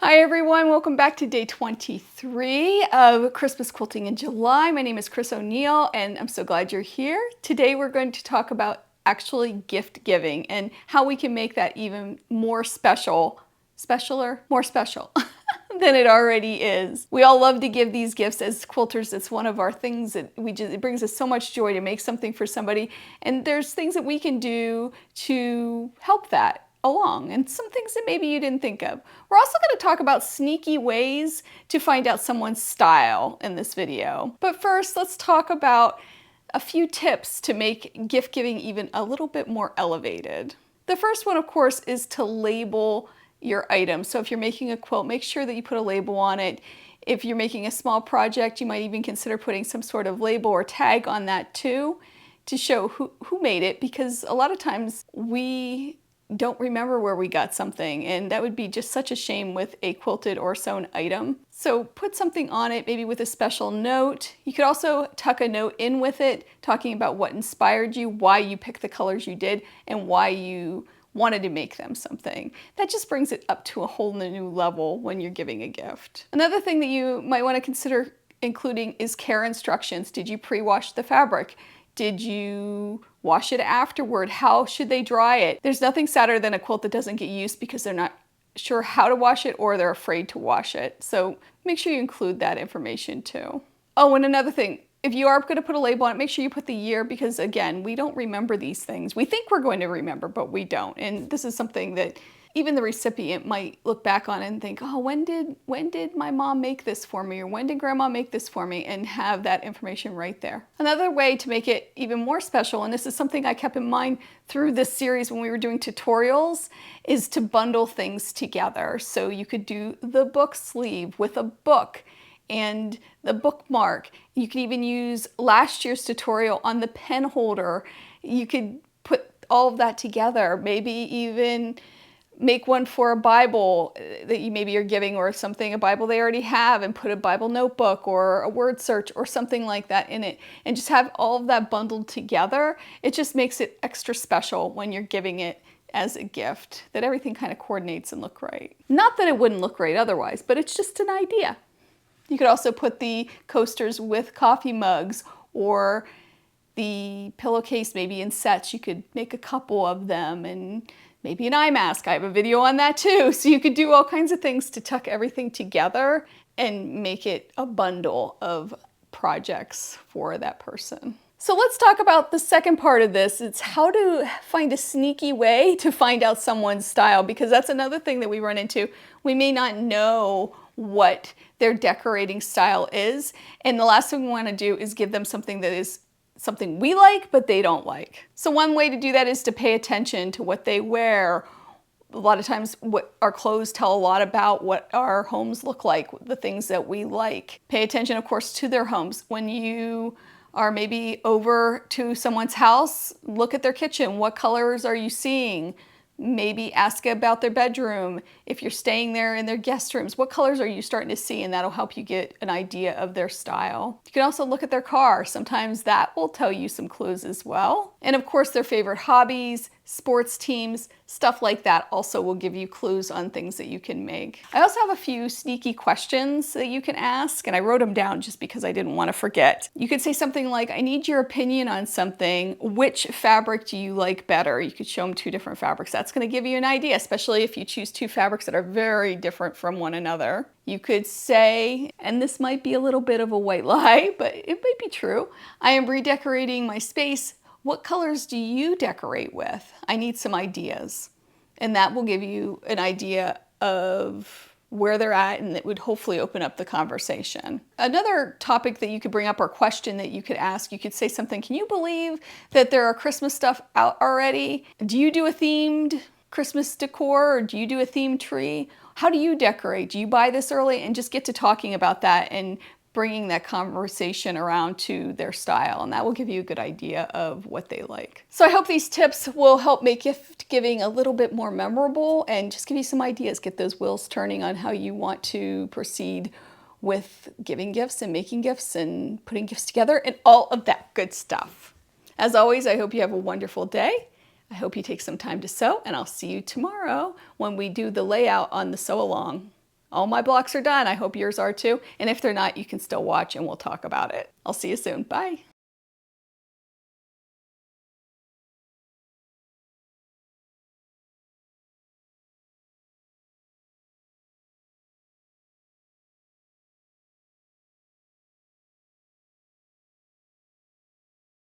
Hi everyone, welcome back to day 23 of Christmas Quilting in July. My name is Chris O'Neill and I'm so glad you're here. Today we're going to talk about actually gift giving and how we can make that even more special than it already is. We all love to give these gifts as quilters. It's one of our things that it brings us so much joy to make something for somebody, and there's things that we can do to help that along, and some things that maybe you didn't think of. We're also going to talk about sneaky ways to find out someone's style in this video. But first, let's talk about a few tips to make gift giving even a little bit more elevated. The first one, of course, is to label your item. So if you're making a quilt, make sure that you put a label on it. If you're making a small project, you might even consider putting some sort of label or tag on that too, to show who made it, because a lot of times we don't remember where we got something, and that would be just such a shame with a quilted or sewn item. So put something on it, maybe with a special note. You could also tuck a note in with it, talking about what inspired you, why you picked the colors you did, and why you wanted to make them something. That just brings it up to a whole new level when you're giving a gift. Another thing that you might want to consider including is care instructions. Did you pre-wash the fabric? Did you wash it afterward? How should they dry it? There's nothing sadder than a quilt that doesn't get used because they're not sure how to wash it or they're afraid to wash it. So make sure you include that information too. Oh, and another thing, if you are going to put a label on it, make sure you put the year, because again, we don't remember these things. We think we're going to remember, but we don't. And this is something that even the recipient might look back on and think, oh, when did my mom make this for me? Or when did grandma make this for me? And have that information right there. Another way to make it even more special, and this is something I kept in mind through this series when we were doing tutorials, is to bundle things together. So you could do the book sleeve with a book and the bookmark. You could even use last year's tutorial on the pen holder. You could put all of that together, maybe even make one for a Bible that you maybe are giving, or something, a Bible they already have, and put a Bible notebook or a word search or something like that in it, and just have all of that bundled together. It just makes it extra special when you're giving it as a gift, that everything kind of coordinates and look right. Not that it wouldn't look right otherwise, but it's just an idea. You could also put the coasters with coffee mugs, or the pillowcase maybe in sets. You could make a couple of them, and maybe an eye mask. I have a video on that too. So you could do all kinds of things to tuck everything together and make it a bundle of projects for that person. So let's talk about the second part of this. It's how to find a sneaky way to find out someone's style, because that's another thing that we run into. We may not know what their decorating style is, and the last thing we want to do is give them something that is something we like but they don't like. So one way to do that is to pay attention to what they wear. A lot of times what our clothes tell a lot about what our homes look like, the things that we like. Pay attention, of course, to their homes. When you are maybe over to someone's house, look at their kitchen. What colors are you seeing? Maybe ask about their bedroom. If you're staying there in their guest rooms, what colors are you starting to see? And that'll help you get an idea of their style. You can also look at their car. Sometimes that will tell you some clues as well. And of course, their favorite hobbies, sports teams, stuff like that also will give you clues on things that you can make. I also have a few sneaky questions that you can ask, and I wrote them down just because I didn't want to forget. You could say something like, I need your opinion on something. Which fabric do you like better? You could show them two different fabrics. That's going to give you an idea, especially if you choose two fabrics that are very different from one another. You could say, and this might be a little bit of a white lie, but it might be true, I am redecorating my space. What colors do you decorate with? I need some ideas. And that will give you an idea of where they're at, and it would hopefully open up the conversation. Another topic that you could bring up, or question that you could ask, you could say something, can you believe that there are Christmas stuff out already? Do you do a themed Christmas decor, or do you do a themed tree? How do you decorate? Do you buy this early? And just get to talking about that and bringing that conversation around to their style, and that will give you a good idea of what they like. So I hope these tips will help make gift giving a little bit more memorable and just give you some ideas, get those wheels turning on how you want to proceed with giving gifts and making gifts and putting gifts together and all of that good stuff. As always, I hope you have a wonderful day. I hope you take some time to sew, and I'll see you tomorrow when we do the layout on the sew along. All my blocks are done. I hope yours are too. And if they're not, you can still watch and we'll talk about it. I'll see you soon. Bye.